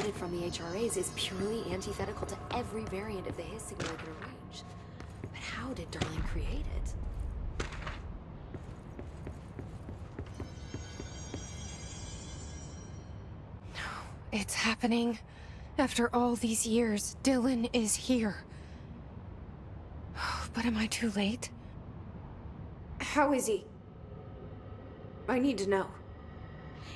emitted from the HRAs is purely antithetical to every variant of the Hiss signal it can arrange. But how did Darling create it? It's happening. After all these years, Dylan is here. But am I too late? How is he? I need to know.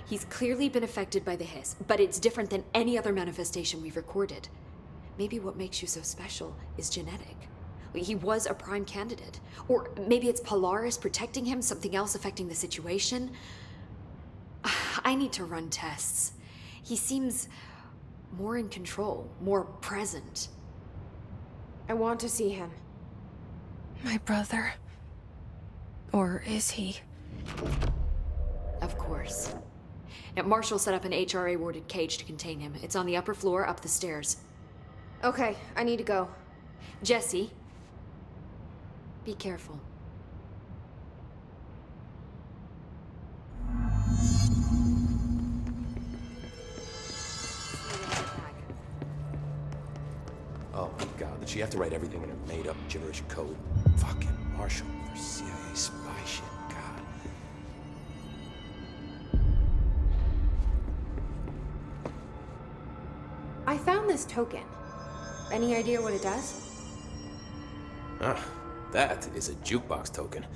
He's clearly been affected by the Hiss, but it's different than any other manifestation we've recorded. Maybe what makes you so special is genetic. He was a prime candidate. Or maybe it's Polaris protecting him, something else affecting the situation. I need to run tests. He seems more in control, more present. I want to see him. My brother. Or is he? Of course. Now, Marshall set up an HRA-warded cage to contain him. It's on the upper floor, up the stairs. Okay, I need to go. Jesse, be careful. Oh my god, did she have to write everything in her made-up gibberish code? Fucking Marshall with her CIA spy shit, god. I found this token. Any idea what it does? Ah, that is a jukebox token.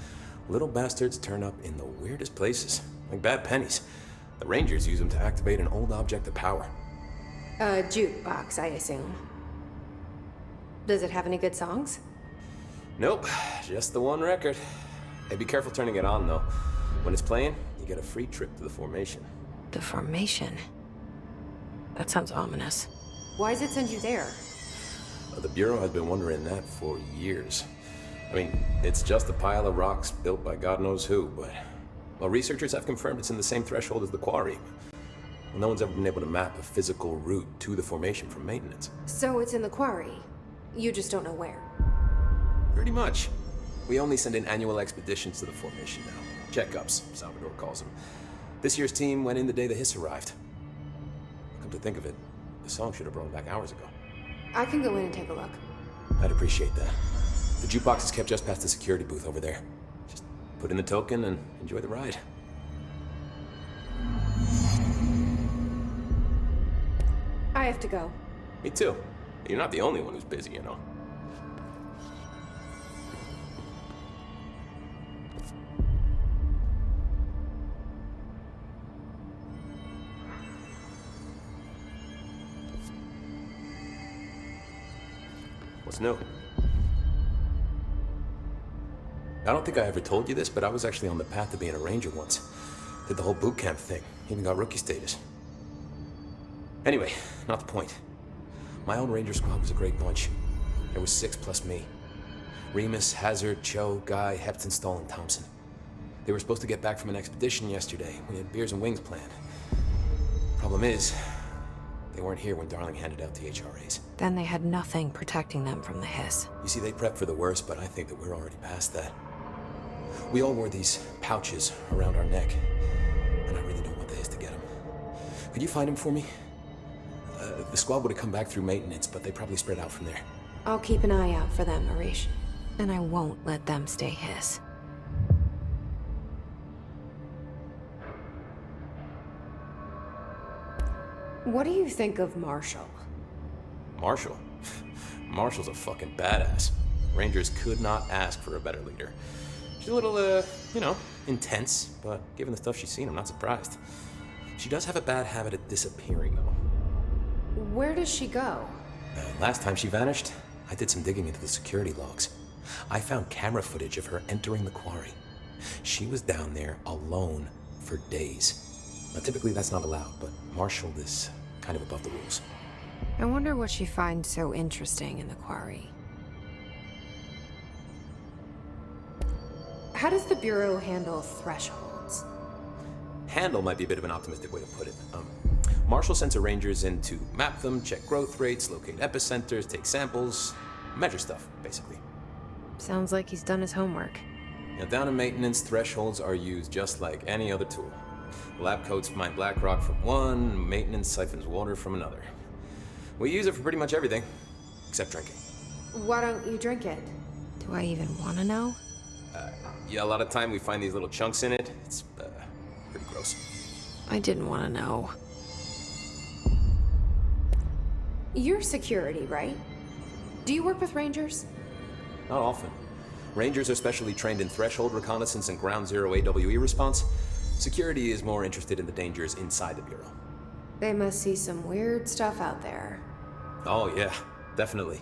Little bastards turn up in the weirdest places, like bad pennies. The Rangers use them to activate an old object of power. A jukebox, I assume. Does it have any good songs? Nope, just the one record. Hey, be careful turning it on, though. When it's playing, you get a free trip to the formation. The formation? That sounds ominous. Why does it send you there? The Bureau has been wondering that for years. I mean, it's just a pile of rocks built by God knows who, but... Well, researchers have confirmed it's in the same threshold as the quarry. Well, no one's ever been able to map a physical route to the formation from maintenance. So it's in the quarry. You just don't know where. Pretty much. We only send in annual expeditions to the formation now. Checkups, Salvador calls them. This year's team went in the day the Hiss arrived. Come to think of it, the song should have brought them back hours ago. I can go in and take a look. I'd appreciate that. The jukebox is kept just past the security booth over there. Just put in the token and enjoy the ride. I have to go. Me too. You're not the only one who's busy, you know. What's new? I don't think I ever told you this, but I was actually on the path to being a ranger once. Did the whole boot camp thing. Even got rookie status. Anyway, not the point. My own ranger squad was a great bunch. There was 6 plus me. Remus, Hazard, Cho, Guy, Hepton, Stoll, and Thompson. They were supposed to get back from an expedition yesterday. We had beers and wings planned. Problem is, they weren't here when Darling handed out the HRAs. Then they had nothing protecting them from the Hiss. You see, they prepped for the worst, but I think that we're already past that. We all wore these pouches around our neck, and I really don't want the Hiss to get them. Could you find them for me? The squad would have come back through maintenance, but they probably spread out from there. I'll keep an eye out for them, Arish. And I won't let them stay Hiss. What do you think of Marshall? Marshall? Marshall's a fucking badass. Rangers could not ask for a better leader. She's a little, intense, but given the stuff she's seen, I'm not surprised. She does have a bad habit of disappearing, though. Where does she go? Last time she vanished, I did some digging into the security logs. I found camera footage of her entering the quarry. She was down there alone for days. Now, typically that's not allowed, but Marshall is kind of above the rules. I wonder what she finds so interesting in the quarry. How does the Bureau handle thresholds? Handle might be a bit of an optimistic way to put it. Marshall sends her rangers in to map them, check growth rates, locate epicenters, take samples, measure stuff, basically. Sounds like he's done his homework. Now, down in maintenance, thresholds are used just like any other tool. Lab coats mine black rock from one, maintenance siphons water from another. We use it for pretty much everything, except drinking. Why don't you drink it? Do I even want to know? Yeah, a lot of time we find these little chunks in it. It's, pretty gross. I didn't want to know. You're security, right? Do you work with rangers? Not often. Rangers are specially trained in threshold reconnaissance and ground zero AWE response. Security is more interested in the dangers inside the Bureau. They must see some weird stuff out there. Oh yeah, definitely.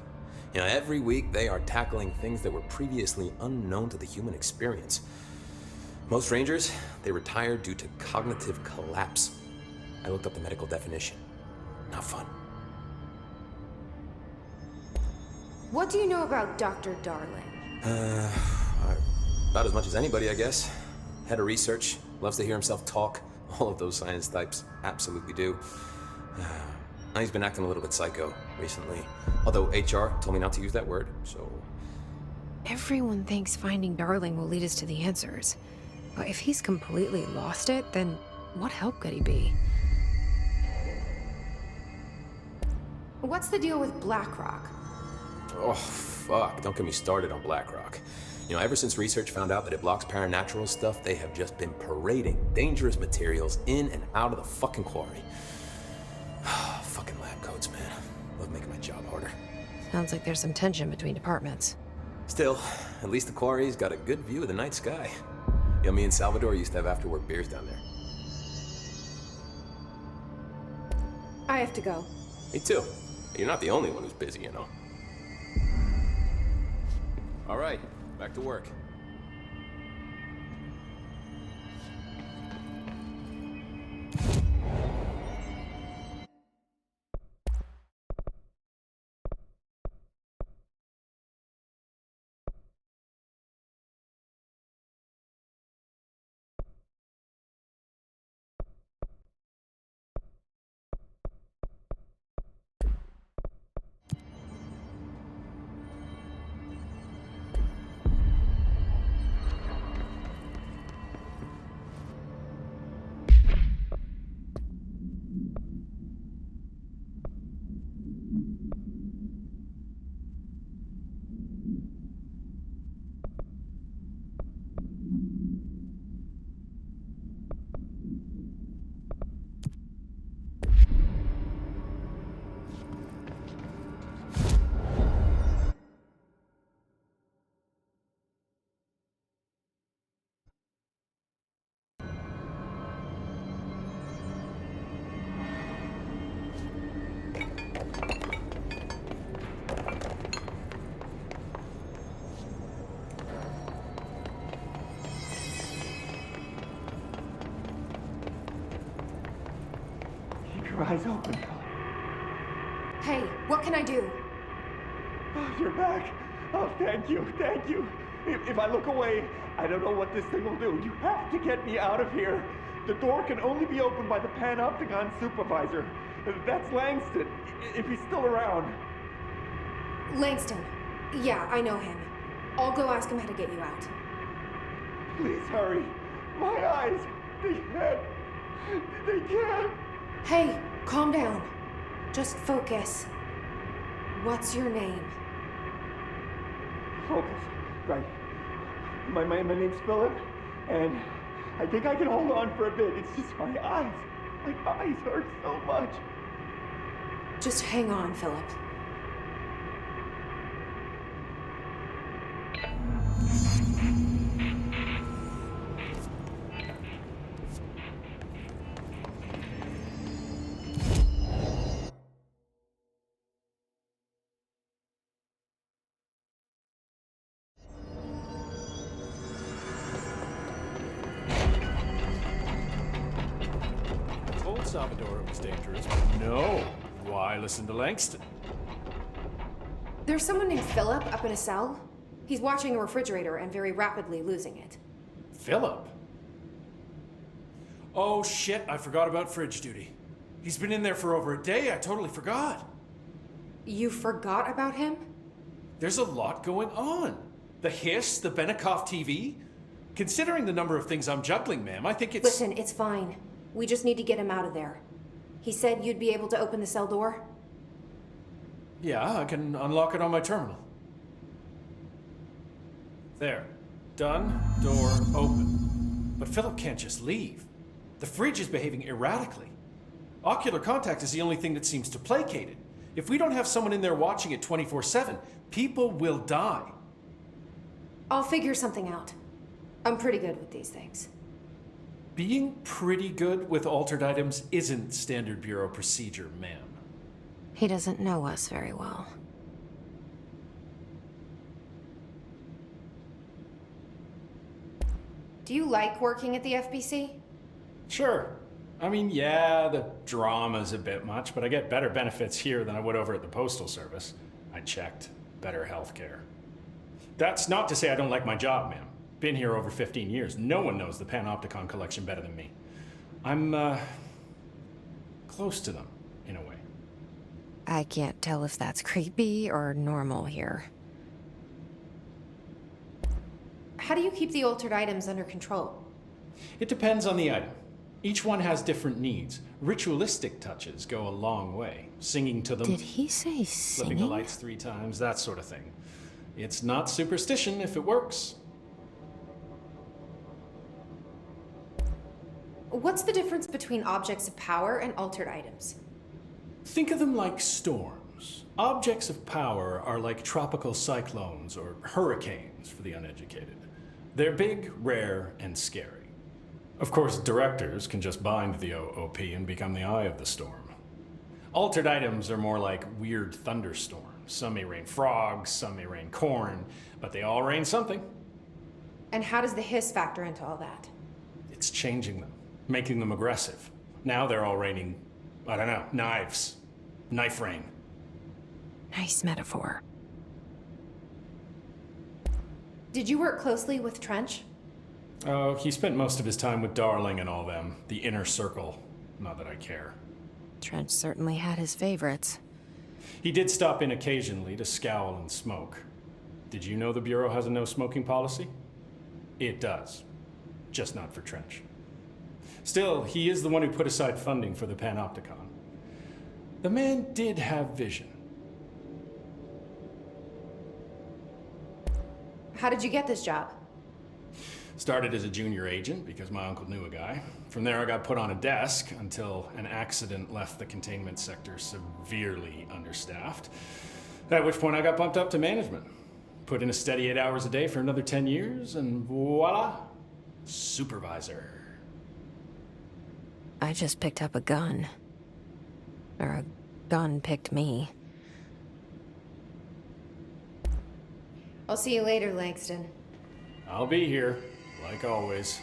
You know, every week they are tackling things that were previously unknown to the human experience. Most Rangers, they retire due to cognitive collapse. I looked up the medical definition. Not fun. What do you know about Dr. Darling? About as much as anybody, I guess. Head of Research, loves to hear himself talk. All of those science types absolutely do. He's been acting a little bit psycho recently. Although HR told me not to use that word, so... Everyone thinks finding Darling will lead us to the answers. But if he's completely lost it, then what help could he be? What's the deal with BlackRock? Oh, fuck. Don't get me started on BlackRock. You know, ever since Research found out that it blocks paranatural stuff, they have just been parading dangerous materials in and out of the fucking quarry. Fucking lab coats, man. Love making my job harder. Sounds like there's some tension between departments. Still, at least the quarry's got a good view of the night sky. You know, me and Salvador used to have after-work beers down there. I have to go. Me too. You're not the only one who's busy, you know. All right, back to work. Your eyes open. Hey, what can I do? Oh, you're back. Oh, thank you, thank you. If I look away, I don't know what this thing will do. You have to get me out of here. The door can only be opened by the Panopticon supervisor. That's Langston, if he's still around. Langston. Yeah, I know him. I'll go ask him how to get you out. Please hurry. My eyes, they can't. Hey, calm down. Just focus. What's your name? Focus. Right. My name's Philip, and I think I can hold on for a bit. It's just my eyes. My eyes hurt so much. Just hang on, Philip. Salvador it was dangerous, but no. Why listen to Langston? There's someone named Philip up in a cell. He's watching a refrigerator and very rapidly losing it. Philip? Oh shit, I forgot about fridge duty. He's been in there for over a day, I totally forgot. You forgot about him? There's a lot going on. The hiss, the Benikoff TV. Considering the number of things I'm juggling, ma'am, I think it's... Listen, it's fine. We just need to get him out of there. He said you'd be able to open the cell door? Yeah, I can unlock it on my terminal. There. Done. Door open. But Philip can't just leave. The fridge is behaving erratically. Ocular contact is the only thing that seems to placate it. If we don't have someone in there watching it 24/7, people will die. I'll figure something out. I'm pretty good with these things. Being pretty good with altered items isn't standard Bureau procedure, ma'am. He doesn't know us very well. Do you like working at the FBC? Sure. I mean, yeah, the drama's a bit much, but I get better benefits here than I would over at the Postal Service. I checked. Better healthcare. That's not to say I don't like my job, ma'am. Been here over 15 years. No one knows the Panopticon collection better than me. I'm, close to them, in a way. I can't tell if that's creepy or normal here. How do you keep the altered items under control? It depends on the item. Each one has different needs. Ritualistic touches go a long way. Singing to them. Did he say Flipping the singing? lights 3 times, that sort of thing. It's not superstition if it works. What's the difference between objects of power and altered items? Think of them like storms. Objects of power are like tropical cyclones or hurricanes for the uneducated. They're big, rare, and scary. Of course, directors can just bind the OOP and become the eye of the storm. Altered items are more like weird thunderstorms. Some may rain frogs, some may rain corn, but they all rain something. And how does the hiss factor into all that? It's changing them, making them aggressive. Now they're all raining, I don't know, knives. Knife rain. Nice metaphor. Did you work closely with Trench? Oh, he spent most of his time with Darling and all them. The inner circle. Not that I care. Trench certainly had his favorites. He did stop in occasionally to scowl and smoke. Did you know the Bureau has a no smoking policy? It does. Just not for Trench. Still, he is the one who put aside funding for the Panopticon. The man did have vision. How did you get this job? Started as a junior agent because my uncle knew a guy. From there I got put on a desk until an accident left the containment sector severely understaffed. At which point I got bumped up to management. Put in a steady 8 hours a day for another 10 years and voila, supervisor. I just picked up a gun. Or a gun picked me. I'll see you later, Langston. I'll be here, like always.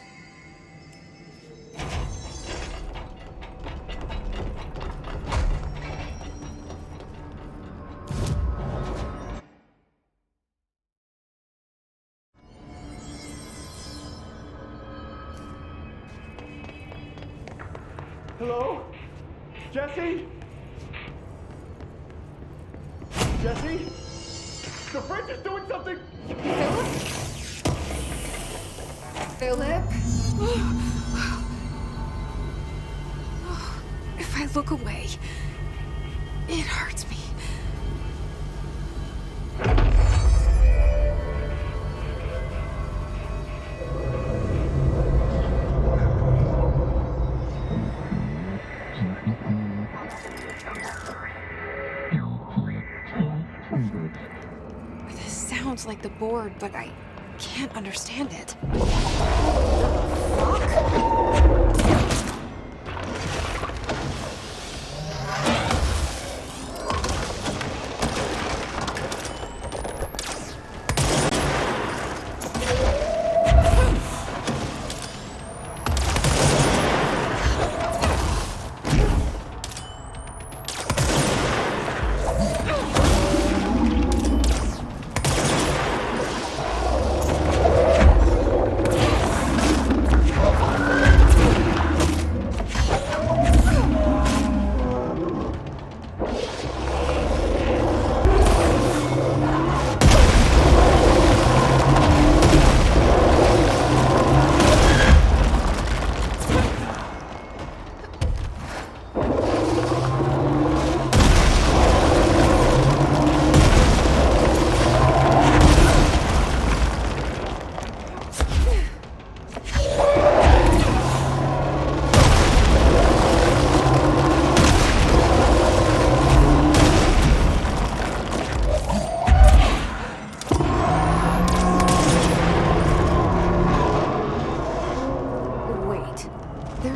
Hello? Jesse? Jesse? The fridge is doing something! Philip? If I look away, it hurts me. This sounds like the board, but I can't understand it.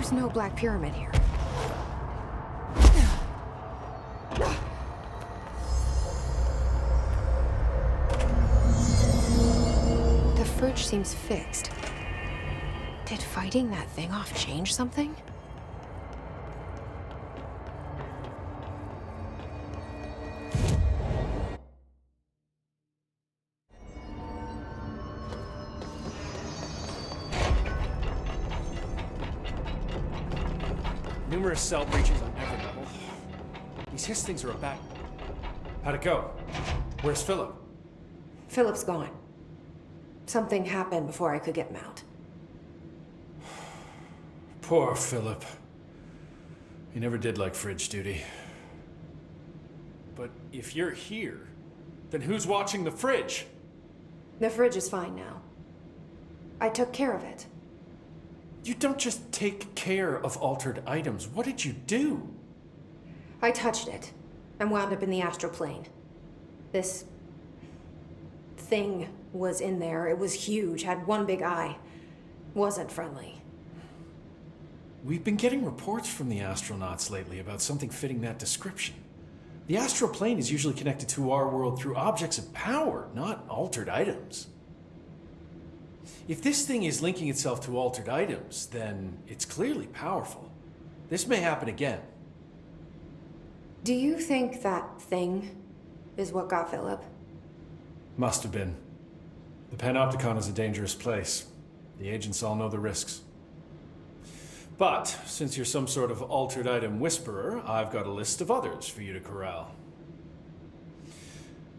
There's no Black Pyramid here. The fridge seems fixed. Did fighting that thing off change something? Numerous cell breaches on every level. These hiss things are a bat. How'd it go? Where's Philip? Philip's gone. Something happened before I could get him out. Poor Philip. He never did like fridge duty. But if you're here, then who's watching the fridge? The fridge is fine now. I took care of it. You don't just take care of altered items. What did you do? I touched it and wound up in the astral plane. This thing was in there. It was huge, had one big eye. Wasn't friendly. We've been getting reports from the astronauts lately about something fitting that description. The astral plane is usually connected to our world through objects of power, not altered items. If this thing is linking itself to altered items, then it's clearly powerful. This may happen again. Do you think that thing is what got Philip? Must have been. The Panopticon is a dangerous place. The agents all know the risks. But, since you're some sort of altered item whisperer, I've got a list of others for you to corral.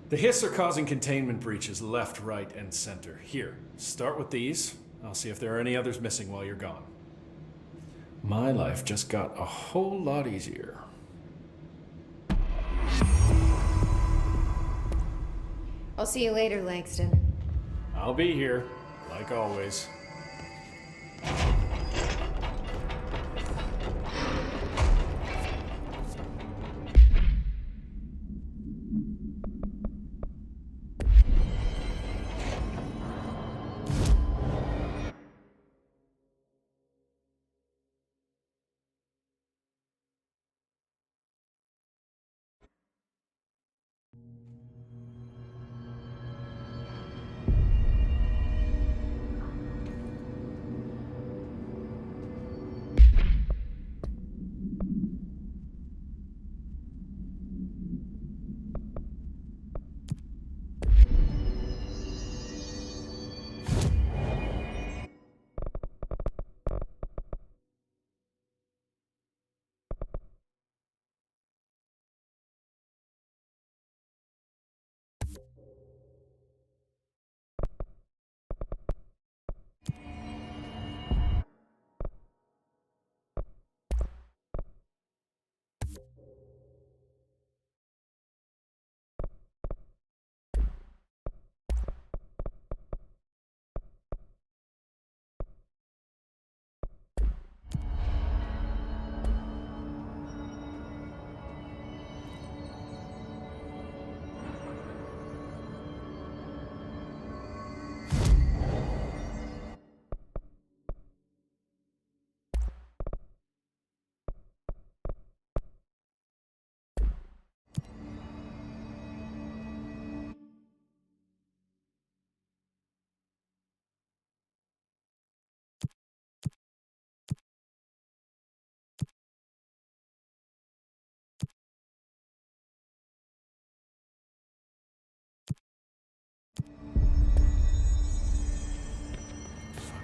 The hiss are causing containment breaches left, right, and center. Here, start with these. I'll see if there are any others missing while you're gone. My life just got a whole lot easier. I'll see you later, Langston. I'll be here, like always.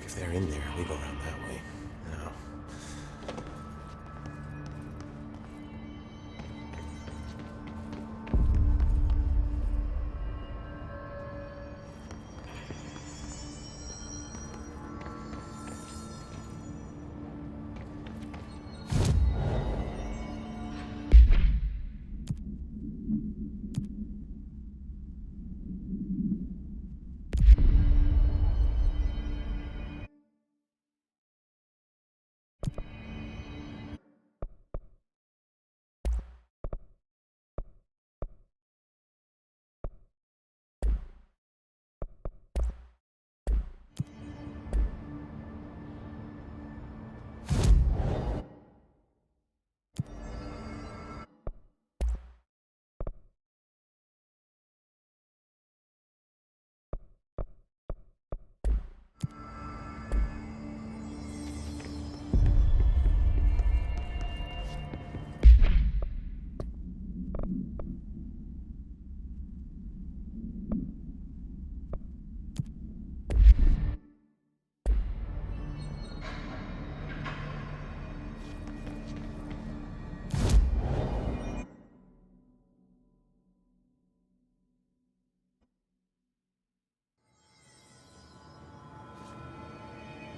If they're in there, we go around that way.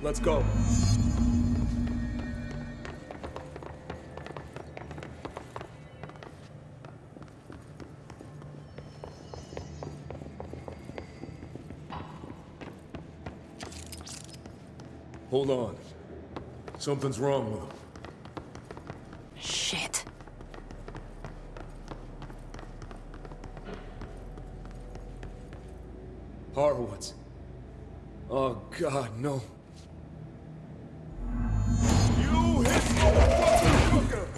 Let's go. Hold on. Something's wrong with him. Shit. Horowitz. Oh, God, no. You hit motherfucker!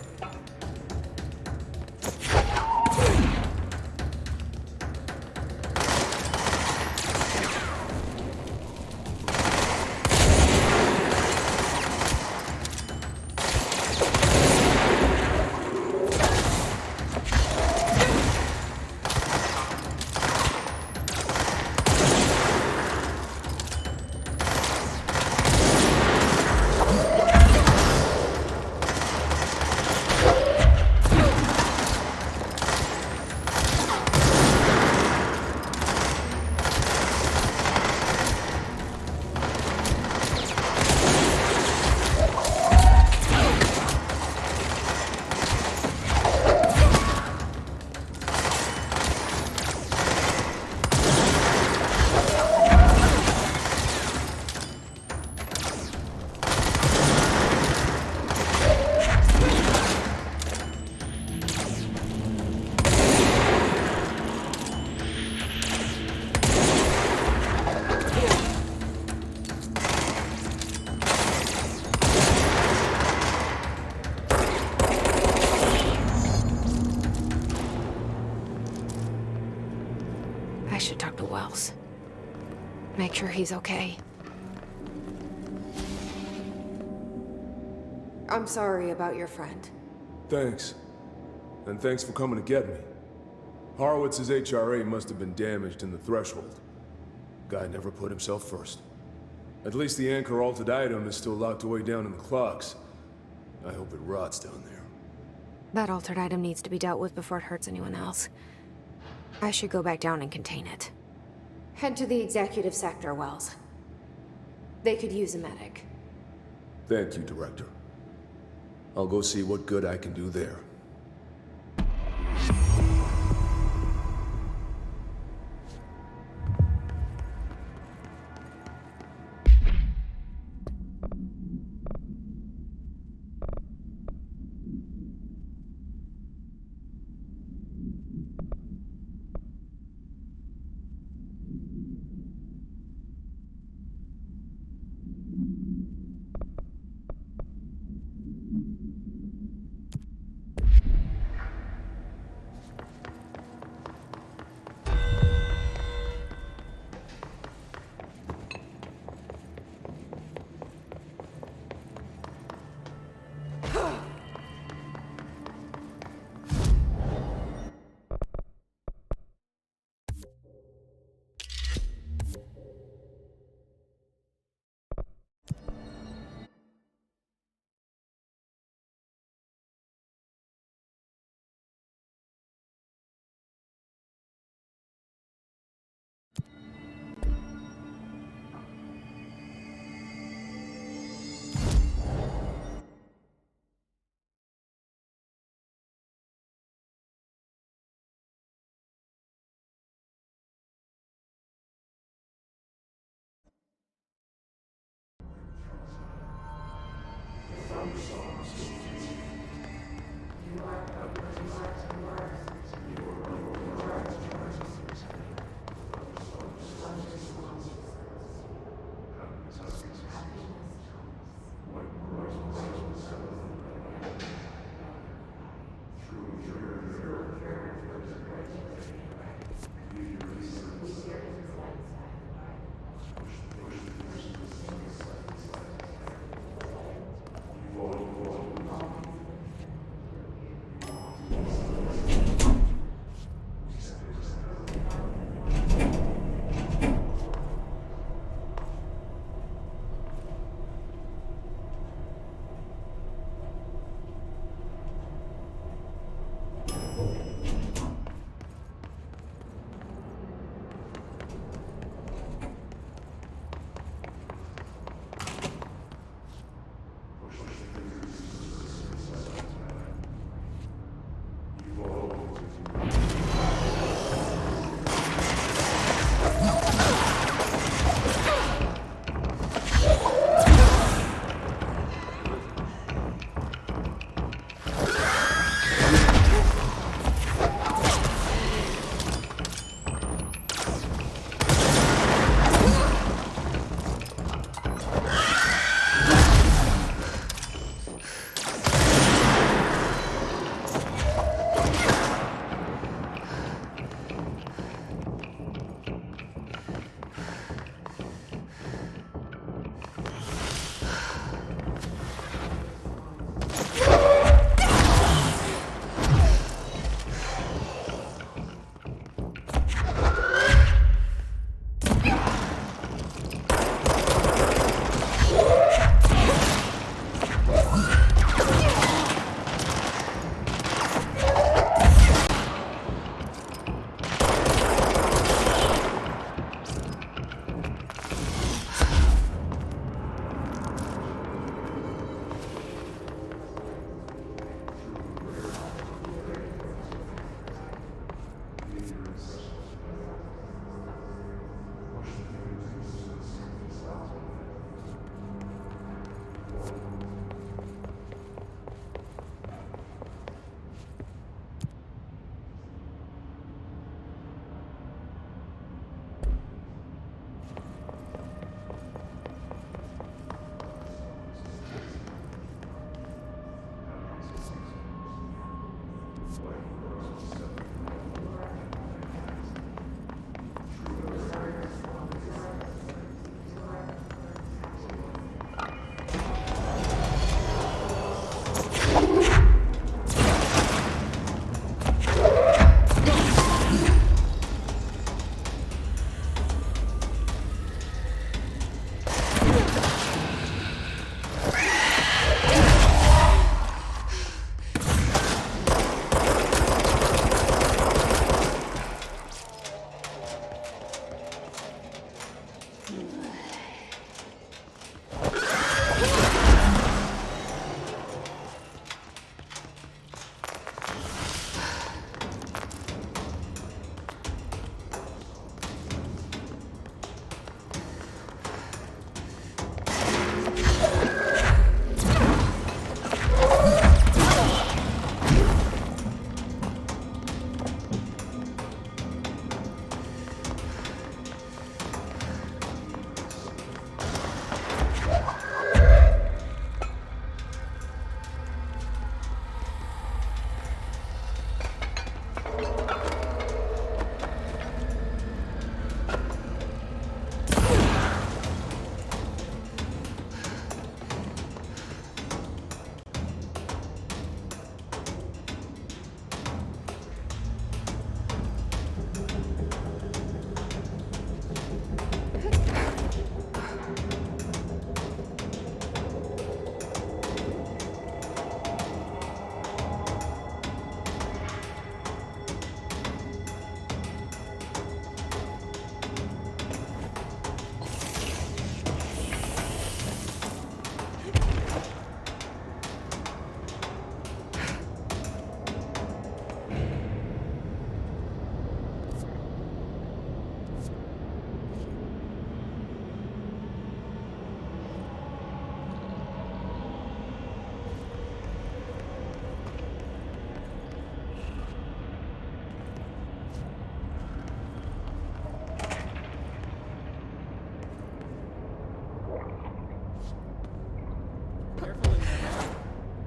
I should talk to Wells. Make sure he's okay. I'm sorry about your friend. Thanks. And thanks for coming to get me. Horowitz's HRA must have been damaged in the threshold. Guy never put himself first. At least the anchor altered item is still locked away down in the clocks. I hope it rots down there. That altered item needs to be dealt with before it hurts anyone else. I should go back down and contain it. Head to the executive sector, Wells. They could use a medic. Thank you, Director. I'll go see what good I can do there.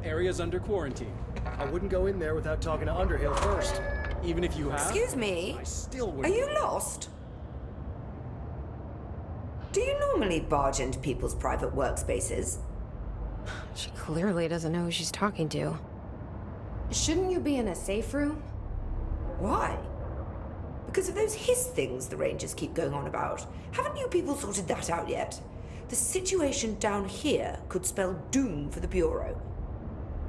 area's under quarantine. I wouldn't go in there without talking to Underhill first. Even if you have... Excuse me? I still Are wouldn't... you lost? Do you normally barge into people's private workspaces? She clearly doesn't know who she's talking to. Shouldn't you be in a safe room? Why? Because of those hiss things the Rangers keep going on about. Haven't you people sorted that out yet? The situation down here could spell doom for the Bureau.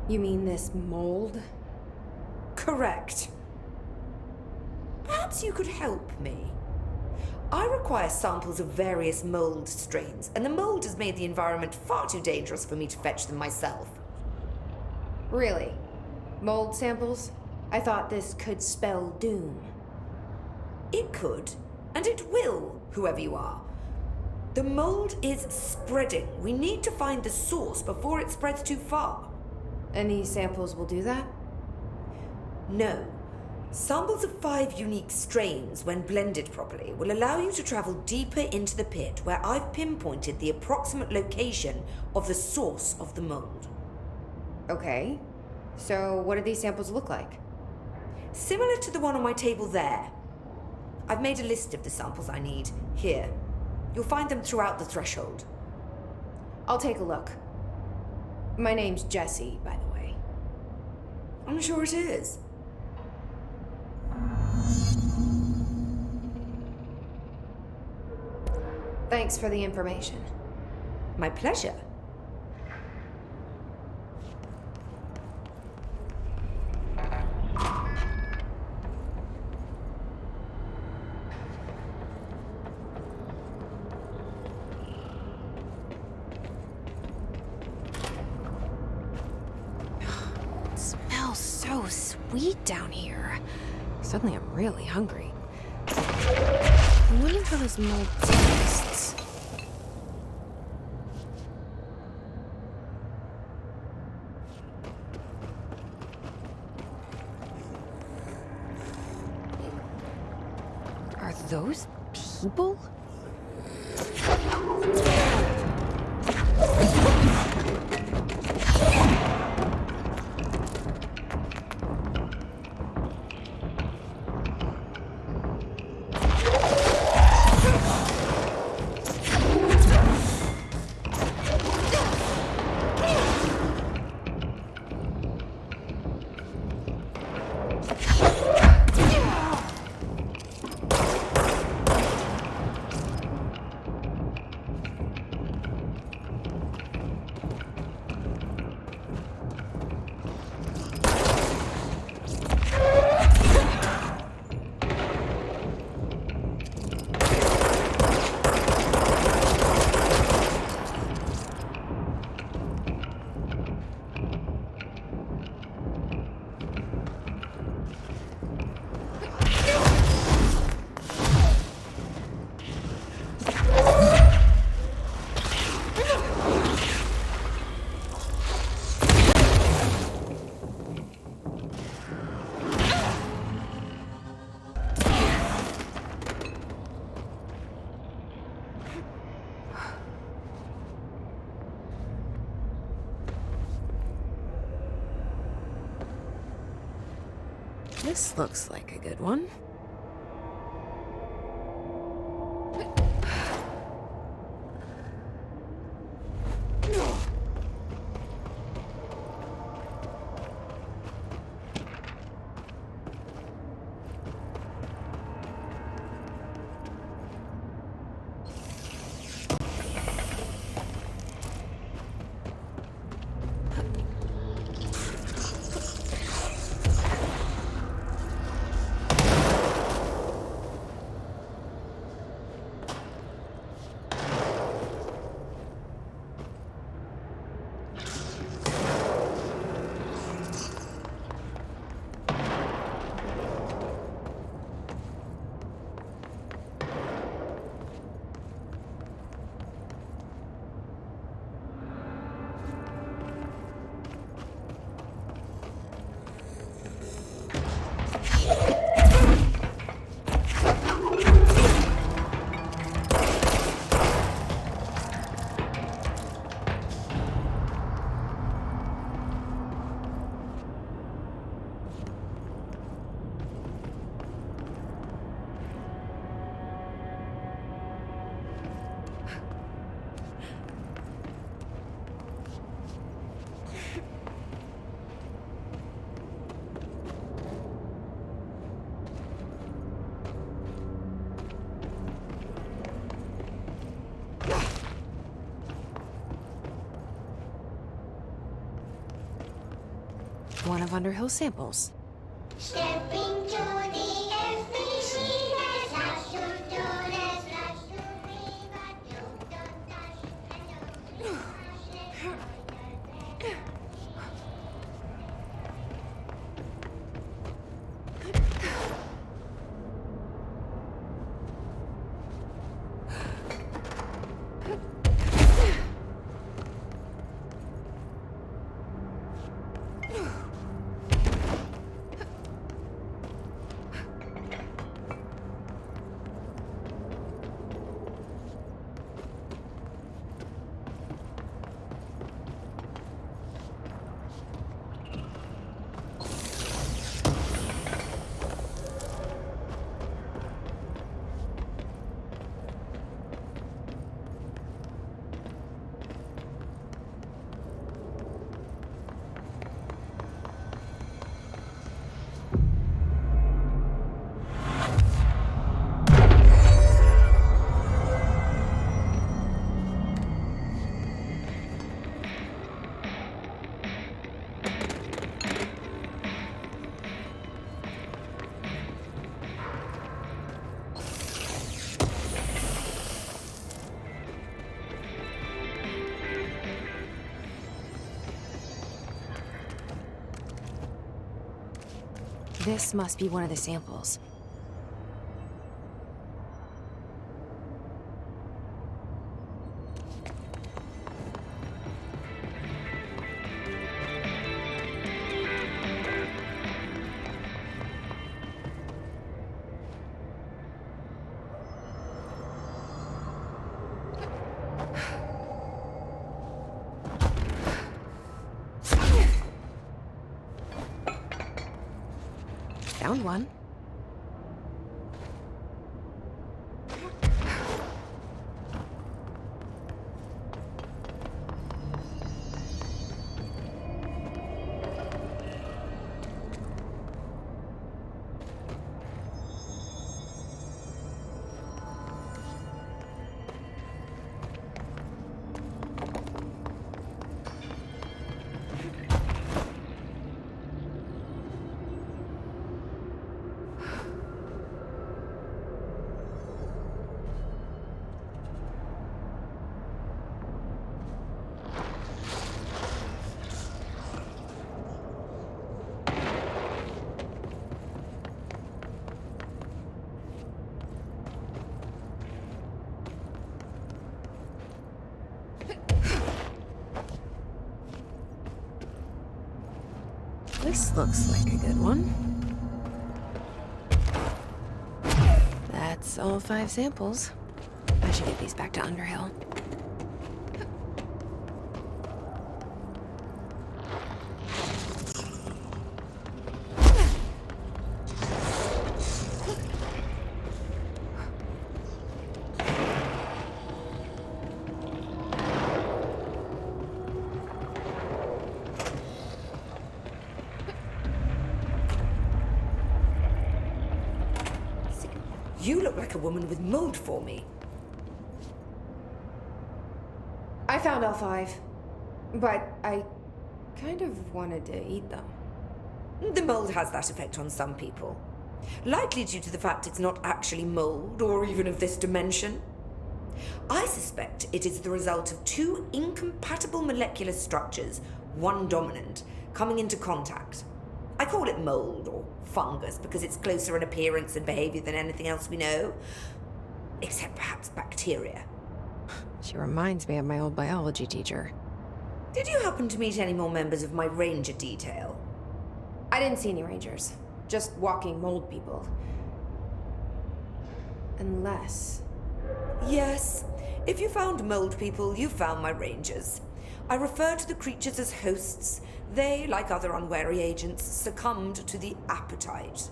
You mean this mold? Correct. Perhaps you could help me. I require samples of various mold strains, and the mold has made the environment far too dangerous for me to fetch them myself. Really? Mold samples? I thought this could spell doom. It could, and it will, whoever you are. The mold is spreading. We need to find the source before it spreads too far. Any samples will do that? No. Samples of 5 unique strains, when blended properly, will allow you to travel deeper into the pit, where I've pinpointed the approximate location of the source of the mold. Okay. So what do these samples look like? Similar to the one on my table there. I've made a list of the samples I need. Here. You'll find them throughout the threshold. I'll take a look. My name's Jesse, by the way. I'm sure it is. Thanks for the information. My pleasure. It smells so sweet down here. Suddenly I'm really hungry. I wonder how this mold tastes. Are those people? This looks like a good one. One of Underhill's samples. Step into the FBC, there's lots to do, there's lots to be, but don't touch and don't rush. This must be one of the samples. Found one. This looks like a good one. That's all 5 samples. I should get these back to Underhill. You look like a woman with mold for me. I found all 5, but I kind of wanted to eat them. The mold has that effect on some people. Likely due to the fact it's not actually mold, or even of this dimension. I suspect it is the result of 2 incompatible molecular structures, one dominant, coming into contact. I call it mold, or fungus, because it's closer in appearance and behavior than anything else we know. Except perhaps bacteria. She reminds me of my old biology teacher. Did you happen to meet any more members of my ranger detail? I didn't see any rangers. Just walking mold people. Unless... Yes. If you found mold people, you found my rangers. I refer to the creatures as hosts. They, like other unwary agents, succumbed to the appetite.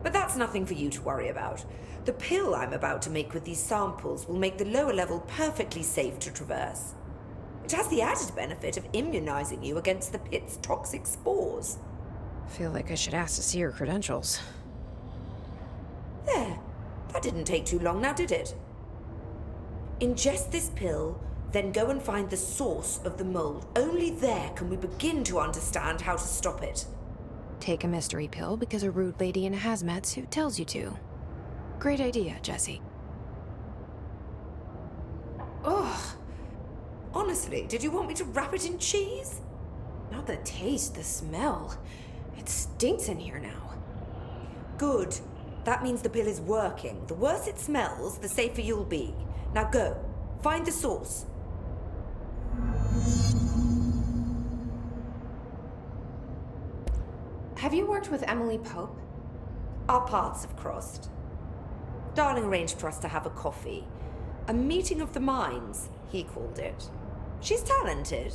But that's nothing for you to worry about. The pill I'm about to make with these samples will make the lower level perfectly safe to traverse. It has the added benefit of immunizing you against the pit's toxic spores. I feel like I should ask to see her credentials. There. That didn't take too long now, did it? Ingest this pill, Then go and find the source of the mold. Only there can we begin to understand how to stop it. Take a mystery pill because a rude lady in a hazmat suit tells you to. Great idea, Jesse. Ugh. Honestly, did you want me to wrap it in cheese? Not the taste, the smell. It stinks in here now. Good. That means the pill is working. The worse it smells, the safer you'll be. Now go. Find the source. Have you worked with Emily Pope? Our paths have crossed. Darling arranged for us to have a coffee. A meeting of the minds, he called it. She's talented.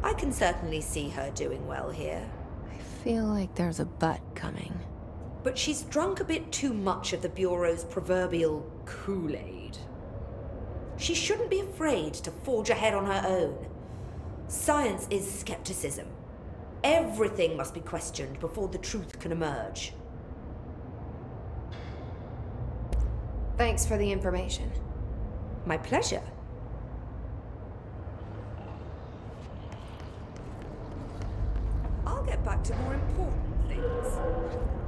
I can certainly see her doing well here. I feel like there's a but coming. But she's drunk a bit too much of the Bureau's proverbial Kool-Aid. She shouldn't be afraid to forge ahead on her own. Science is skepticism. Everything must be questioned before the truth can emerge. Thanks for the information. My pleasure. I'll get back to more important things.